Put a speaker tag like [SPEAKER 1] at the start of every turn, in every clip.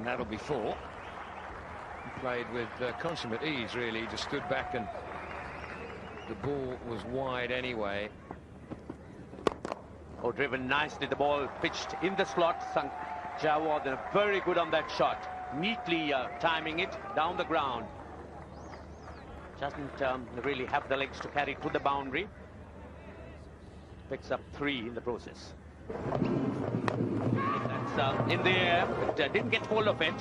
[SPEAKER 1] And that'll be 4. He played with consummate ease, really. He just stood back and the ball was wide anyway.
[SPEAKER 2] Oh, driven nicely, the ball pitched in the slot. Jaywardhane very good on that shot, neatly timing it down the ground. Doesn't really have the legs to carry it to the boundary. Picks up 3 in the process. That's in the air, but didn't get hold of it.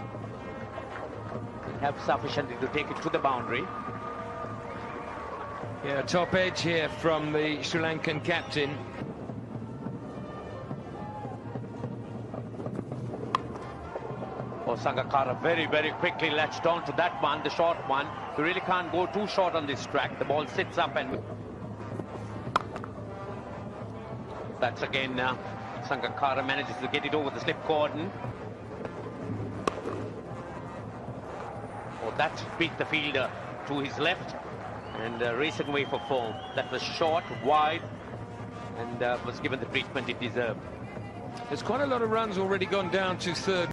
[SPEAKER 2] Have sufficiently to take it to the boundary.
[SPEAKER 1] Yeah, top edge here from the Sri Lankan captain.
[SPEAKER 2] Oh, Sangakara very, very quickly latched on to that one, the short one. You really can't go too short on this track. The ball sits up and... That's again, Sangakara manages to get it over the slip cordon. Oh, that beat the fielder to his left and racing away for 4. That was short, wide, and was given the treatment it deserved.
[SPEAKER 1] There's quite a lot of runs already gone down to 3rd.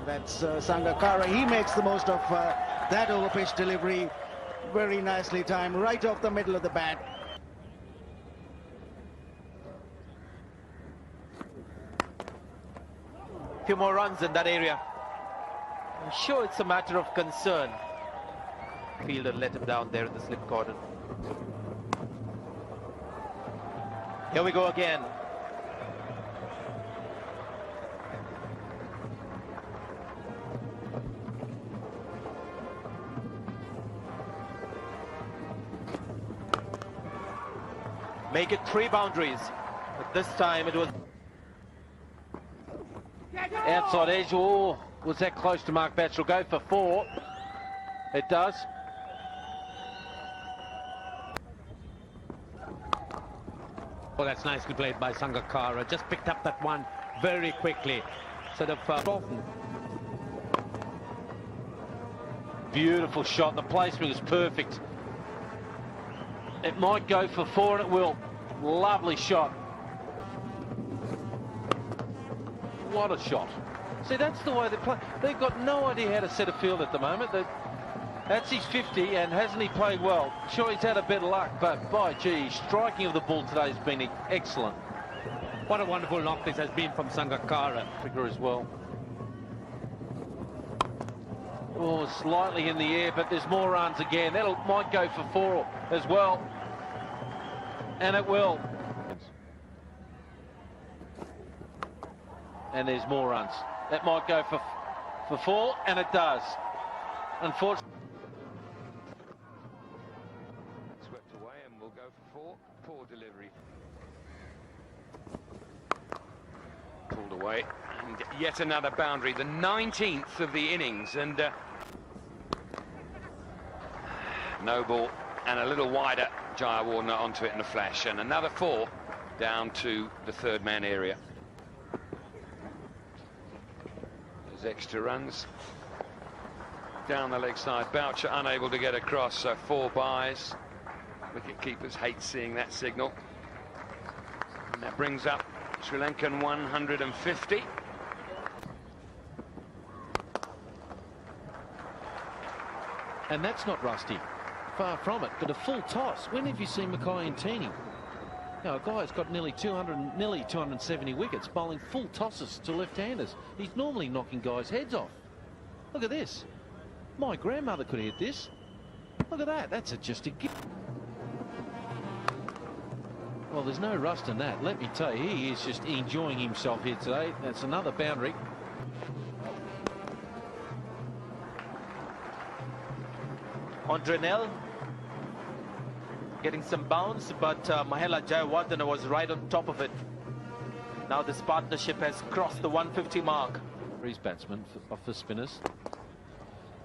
[SPEAKER 3] That's Sangakara. He makes the most of that overpitch delivery. Very nicely timed, right off the middle of the bat.
[SPEAKER 4] Few more runs in that area. I'm sure it's a matter of concern. Fielder let him down there in the slip cordon. Here we go again. Make it 3 boundaries, but this time it was outside edge. Oh, was that close to Mark Batchel? Go for 4. It does.
[SPEAKER 2] Oh, that's nicely played by Sangakara. Just picked up that one very quickly. Sort of often.
[SPEAKER 4] Beautiful shot. The placement was perfect. It might go for 4, and it will. Lovely shot. What a shot. See, that's the way they play. They've got no idea how to set a field at the moment. That's his 50, and hasn't he played well? Sure, he's had a bit of luck, but by gee, striking of the ball today has been excellent.
[SPEAKER 2] What a wonderful knock this has been from Sangakara.
[SPEAKER 4] Figure as well. Oh, slightly in the air, but there's more runs again. That might go for 4 as well. And it will. And there's more runs. That might go for 4, and it does. Unfortunately.
[SPEAKER 1] Swept away and will go for 4. Poor delivery. Pulled away. And yet another boundary. The 19th of the innings. And no ball. And a little wider. Jaywardhane onto it in a flash. And another 4 down to the 3rd man area. There's extra runs. Down the leg side. Boucher unable to get across. So 4 byes. Wicket keepers hate seeing that signal. And that brings up Sri Lankan 150.
[SPEAKER 5] And that's not rusty. Far from it, but a full toss. When have you seen Mackay and Teeny? Now, a guy's got nearly 270 wickets, bowling full tosses to left-handers. He's normally knocking guys' heads off. Look at this. My grandmother could hit this. Look at that. That's just a gift. Well, there's no rust in that. Let me tell you, he is just enjoying himself here today. That's another boundary.
[SPEAKER 4] Andrenel getting some bounce, but Mahela Jaywardhane was right on top of it. Now this partnership has crossed the 150 mark.
[SPEAKER 5] These batsmen off the spinners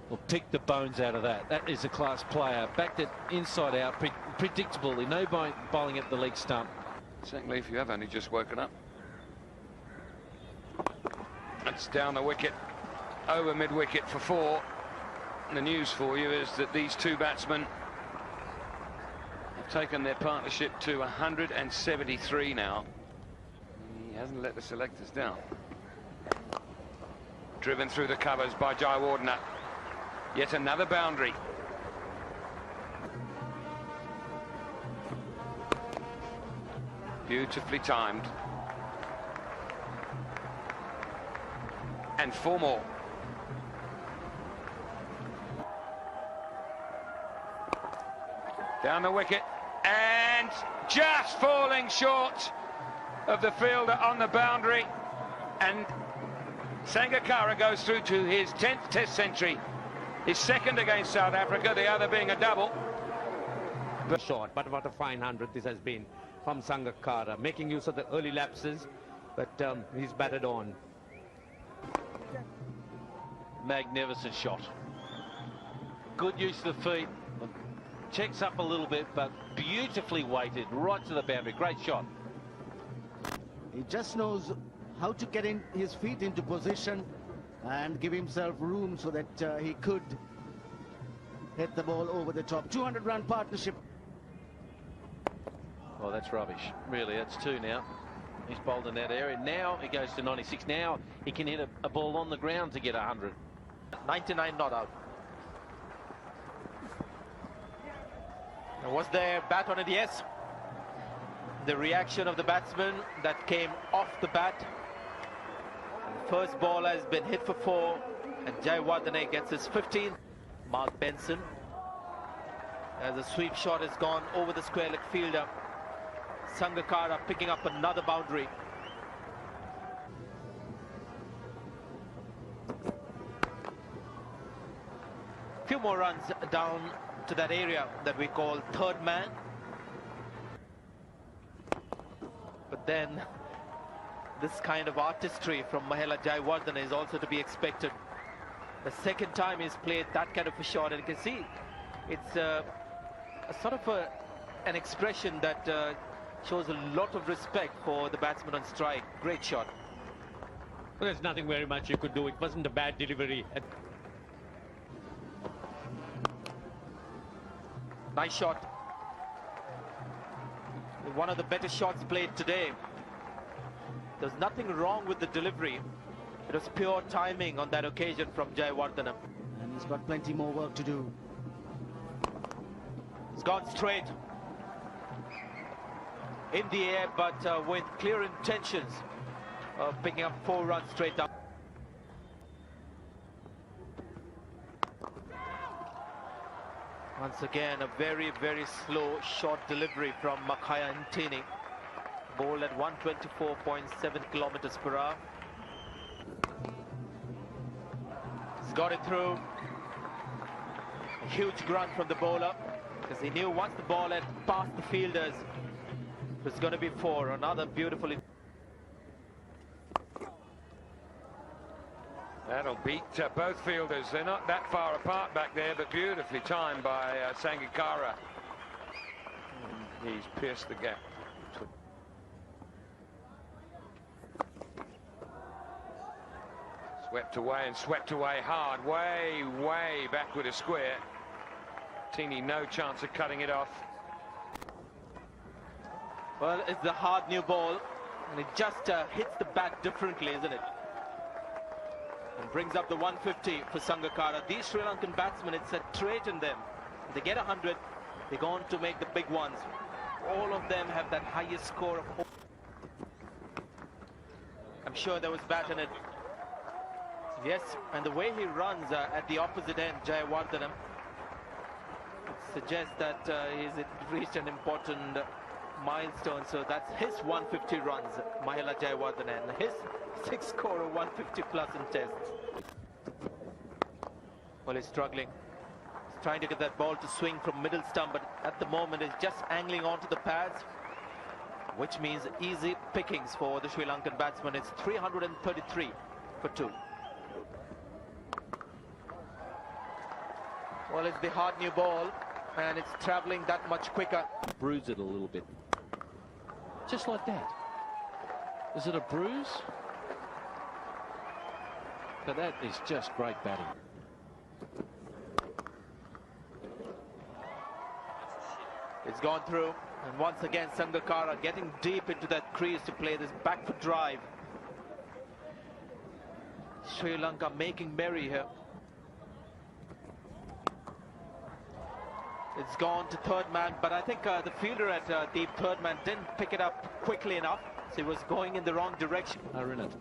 [SPEAKER 5] will pick the bones out of that. That is a class player. Backed it inside out, predictably. No bowling at the leg stump.
[SPEAKER 1] Secondly, if you have only just woken up. That's down the wicket, over mid-wicket for 4. The news for you is that these 2 batsmen have taken their partnership to 173 now. He hasn't let the selectors down. Driven through the covers by Jaywardhane. Yet another boundary. Beautifully timed. And 4 more. Down the wicket. And just falling short of the fielder on the boundary. And Sangakara goes through to his 10th Test century. His second against South Africa, the other being a double.
[SPEAKER 2] Short, but what a fine 100 this has been from Sangakara, making use of the early lapses, but he's batted on.
[SPEAKER 4] Magnificent shot. Good use of the feet. Checks up a little bit, but beautifully weighted right to the boundary. Great shot.
[SPEAKER 3] He just knows how to get in his feet into position and give himself room so that he could hit the ball over the top. 200-run partnership.
[SPEAKER 4] Oh, that's rubbish. Really, that's 2 now. He's bowled in that area. Now he goes to 96. Now he can hit a ball on the ground to get 100.
[SPEAKER 6] 99 not out. Was there bat on it? Yes. The reaction of the batsman that came off the bat. The first ball has been hit for 4, and Jaywardhane gets his 15th. Mark Benson, as the sweep shot has gone over the square leg fielder. Sangakara picking up another boundary. Few more runs down to that area that we call third man. But then this kind of artistry from Mahela Jaywardhane is also to be expected. The second time he's played that kind of a shot, and you can see it's a sort of an expression that shows a lot of respect for the batsman on strike. Great shot.
[SPEAKER 2] Well, there's nothing very much you could do. It wasn't a bad delivery.
[SPEAKER 6] Nice shot. One of the better shots played today. There's nothing wrong with the delivery. It was pure timing on that occasion from Jaywardhane.
[SPEAKER 3] And he's got plenty more work to do.
[SPEAKER 6] It's gone straight in the air, but with clear intentions of picking up 4 runs straight down. Once again, a very, very slow short delivery from Mahela Ntini. Bowled at 124.7 kilometers per hour. He's got it through. A huge grunt from the bowler, because he knew once the ball had passed the fielders, it was going to be 4. Another beautifully.
[SPEAKER 1] That'll beat both fielders. They're not that far apart back there, but beautifully timed by Sangakara. He's pierced the gap. Swept away and swept away hard, way, way back with a square. Tini, no chance of cutting it off.
[SPEAKER 6] Well, it's the hard new ball, and it just hits the bat differently, isn't it? And brings up the 150 for Sangakara. These Sri Lankan batsmen, it's a trait in them. If they get 100, they go on to make the big ones. All of them have that highest score of... I'm sure there was bat in it. Yes, and the way he runs at the opposite end, Jaywardhane, suggests that he's reached an important milestone. So that's his 150 runs, Mahela Jaywardhane, and his 6th score of 150 plus in tests. Well, he's struggling. He's trying to get that ball to swing from middle stump, but at the moment he's just angling onto the pads, which means easy pickings for the Sri Lankan batsman. It's 333 for 2. Well, it's the hard new ball, and it's traveling that much quicker.
[SPEAKER 5] Bruise it a little bit. Just like that. Is it a bruise? But that is just great batting.
[SPEAKER 6] It's gone through, and once again Sangakara getting deep into that crease to play this back foot drive. Sri Lanka making merry here. It's gone to third man, but I think the fielder at deep third man didn't pick it up quickly enough, so he was going in the wrong direction.
[SPEAKER 5] Are in it.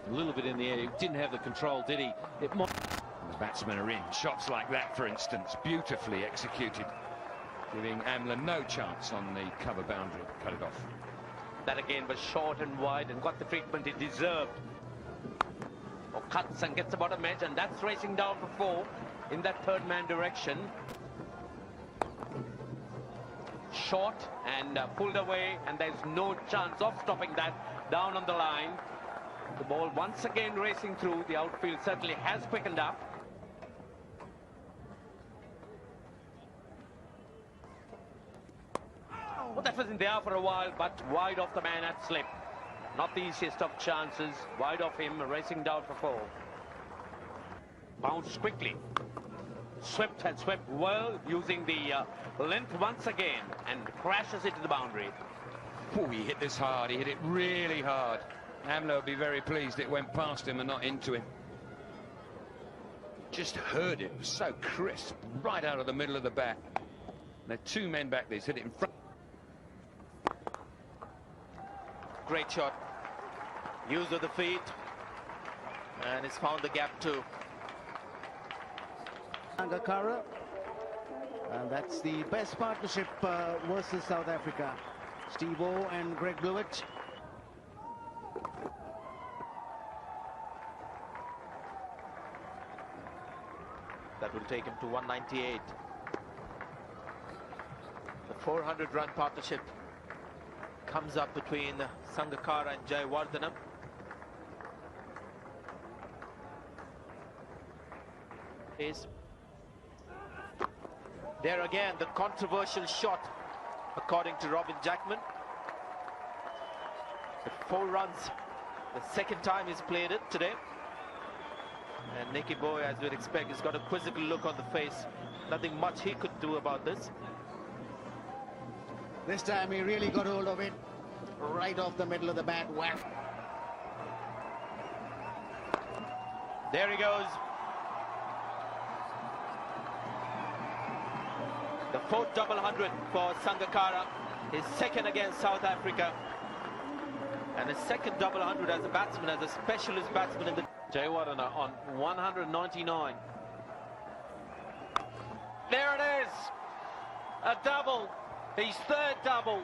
[SPEAKER 5] A little bit in the air. He didn't have the control, did he? It might.
[SPEAKER 1] The batsmen are in. Shots like that, for instance, beautifully executed, giving Amla no chance on the cover boundary. Cut it off.
[SPEAKER 2] That again was short and wide and got the treatment it deserved. Or cuts and gets the bottom edge, and that's racing down for 4 in that third man direction. Short and pulled away, and there's no chance of stopping that down on the line. The ball once again racing through. The outfield certainly has quickened up. Well, that was in there for a while, but wide off the man at slip. Not the easiest of chances. Wide off him, racing down for 4. Bounced quickly. Swept and swept well, using the length once again, and crashes it to the boundary.
[SPEAKER 1] Oh, he hit this hard. He hit it really hard. Amla would be very pleased it went past him and not into him. Just heard it. It was so crisp, right out of the middle of the bat. There are 2 men back there. He's hit it in front.
[SPEAKER 6] Great shot. Use of the feet. And he's found the gap too.
[SPEAKER 3] Sangakara. And that's the best partnership versus South Africa. Steve O and Greg Blewett.
[SPEAKER 6] That will take him to 198. The 400-run partnership comes up between Sangakara and Jaywardhane. Is there again the controversial shot, according to Robin Jackman. But 4 runs, the second time he's played it today. And Nicky Boy, as we'd expect, has got a quizzical look on the face. Nothing much he could do about this.
[SPEAKER 3] This time he really got hold of it. Right off the middle of the bat. Whack.
[SPEAKER 6] There he goes. The 4th double 100 for Sangakara. His second against South Africa. And his second double 100 as a batsman, as a specialist batsman in the...
[SPEAKER 4] Jaywardhane on 199. There it is. A double. His 3rd double.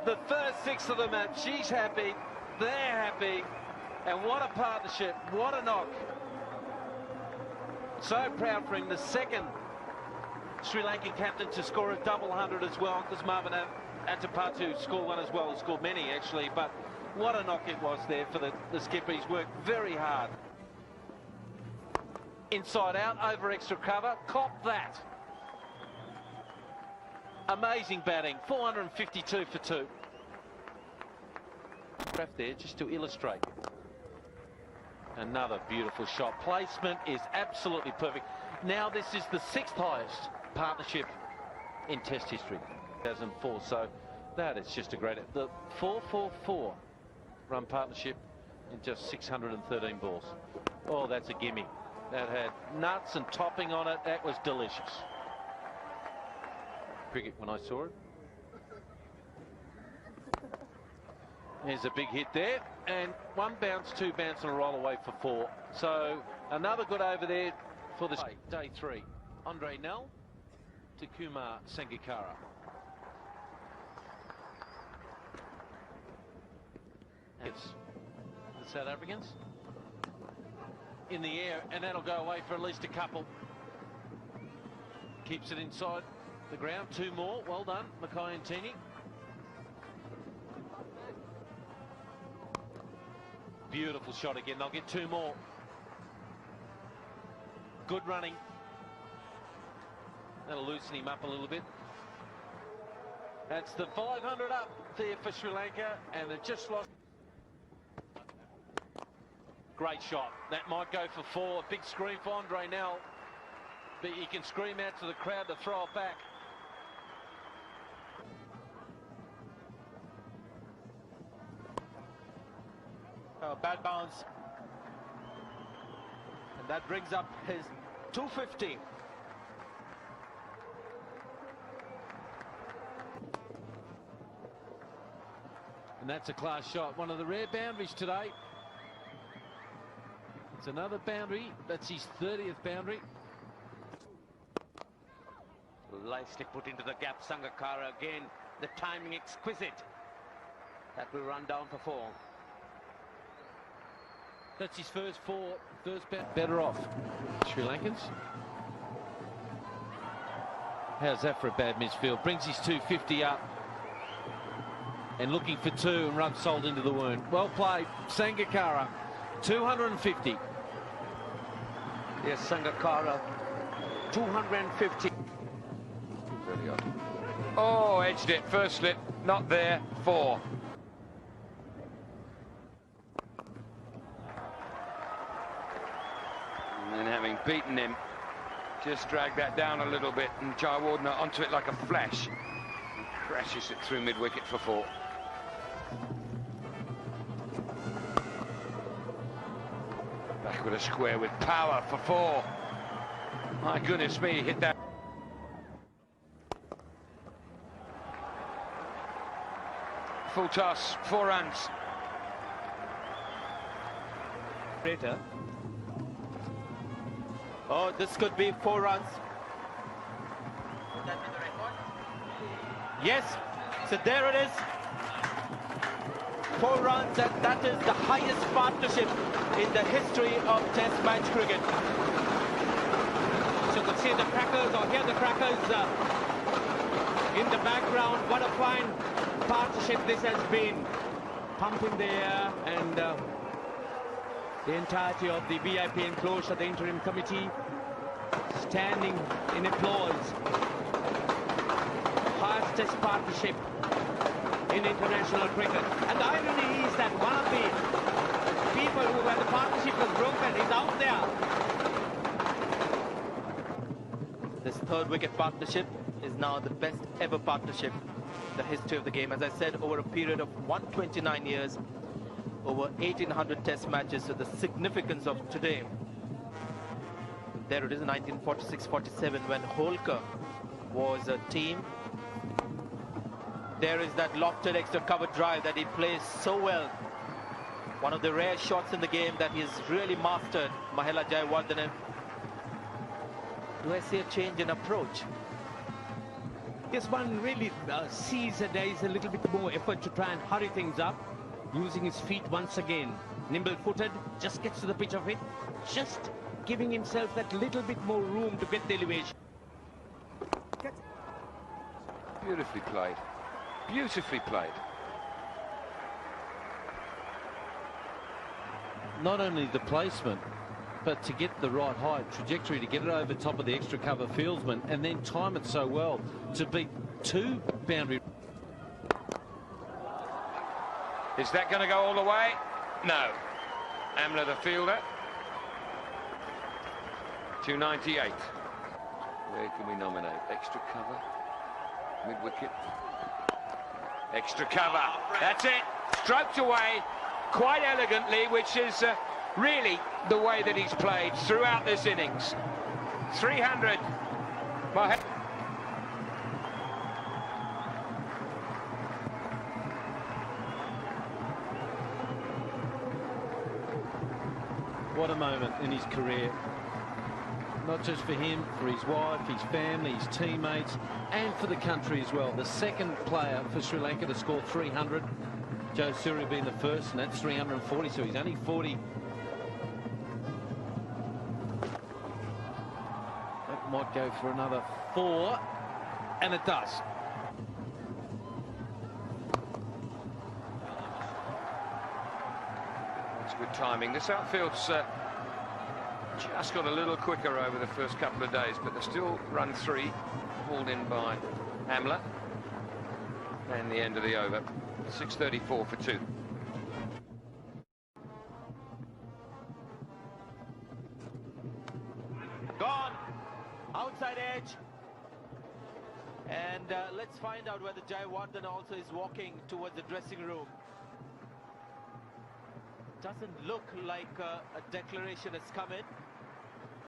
[SPEAKER 4] The first 6 of the match. She's happy. They're happy. And what a partnership. What a knock. So proud for him. The second Sri Lankan captain to score a double 100 as well, because Marvin Atapatu scored one as well. He scored many, actually. But what a knock it was there for the skipper. He's worked very hard. Inside out, over extra cover. Cop that. Amazing batting. 452 for 2. Craft there just to illustrate. Another beautiful shot. Placement is absolutely perfect. Now this is the 6th highest partnership in Test history. 2004. So that is just a great... The 444 run partnership in just 613 balls. Oh, that's a gimme. That had nuts and topping on it. That was delicious. Cricket when I saw it. There's a big hit there, and 1 bounce, 2 bounce and a roll away for 4. So another good over there for the day 3. Andre Nell to Kumar Sangakara. It's the South Africans in the air, and that'll go away for at least a couple. Keeps it inside the ground. 2 more. Well done, Mahela. Beautiful shot again. They'll get 2 more. Good running. That'll loosen him up a little bit. That's the 500 up there for Sri Lanka, and they've just lost. Great shot. That might go for 4. A big scream for Andre Nell. But he can scream out to the crowd to throw it back.
[SPEAKER 6] bad bounce. And that brings up his 250.
[SPEAKER 5] And that's a class shot. One of the rare boundaries today. It's another boundary. That's his 30th boundary.
[SPEAKER 2] Nicely put into the gap, Sangakara again. The timing exquisite. That will run down for 4.
[SPEAKER 5] That's his first 4. Better off. Sri Lankans. How's that for a bad midfield? Brings his 250 up. And looking for 2 and rubs salt into the wound. Well played, Sangakara. 250.
[SPEAKER 2] Yes, Sangakara. 250.
[SPEAKER 1] Really odd. Oh, edged it. First slip, not there. 4. And then having beaten him, just dragged that down a little bit, and Jaywardhane onto it like a flash. And crashes it through mid-wicket for 4. Back with a square with power for 4. My goodness me, hit that. Full toss, 4 runs.
[SPEAKER 6] Oh, this could be 4 runs.
[SPEAKER 2] Would that be the record?
[SPEAKER 6] Yes, so there it is. 4 runs, and that is the highest partnership in the history of Test match cricket.
[SPEAKER 2] So you could see the crackers, or hear the crackers in the background. What a fine partnership this has been. Pumping the air, and the entirety of the VIP enclosure, the interim committee, standing in applause. Highest Test partnership in international cricket. And the irony is that one of the people where the partnership was broken is out there.
[SPEAKER 6] This 3rd wicket partnership is now the best ever partnership in the history of the game. As I said, over a period of 129 years, over 1,800 Test matches. So the significance of today. There it is, 1946-47, when Holker was a team. There is that lofted extra cover drive that he plays so well. One of the rare shots in the game that he's really mastered, Mahela Jaywardhane. Do I see a change in approach?
[SPEAKER 2] Yes, one really sees that there is a little bit more effort to try and hurry things up, using his feet once again. Nimble-footed, just gets to the pitch of it, just giving himself that little bit more room to get the elevation.
[SPEAKER 1] Beautifully played. Beautifully played.
[SPEAKER 5] Not only the placement, but to get the right height, trajectory, to get it over top of the extra cover fieldsman, and then time it so well to beat 2 boundary.
[SPEAKER 1] Is that going to go all the way? No. Amla, the fielder. 298. Where can we nominate? Extra cover. Mid-wicket. Extra cover. That's it. Stroked away quite elegantly, which is really the way that he's played throughout this innings. 300. Mahela.
[SPEAKER 5] What a moment in his career. Not just for him, for his wife, his family, his teammates, and for the country as well. The 2nd player for Sri Lanka to score 300. Joe Surya being the first, and that's 340, so he's only 40. That might go for another 4, and it does.
[SPEAKER 1] That's good timing. This outfield's just got a little quicker over the first couple of days, but they're still run 3, hauled in by Amla. And the end of the over. 6:34 for 2.
[SPEAKER 6] Gone. Outside edge. And let's find out whether Jaywardhane also is walking towards the dressing room. Doesn't look like a declaration has come in.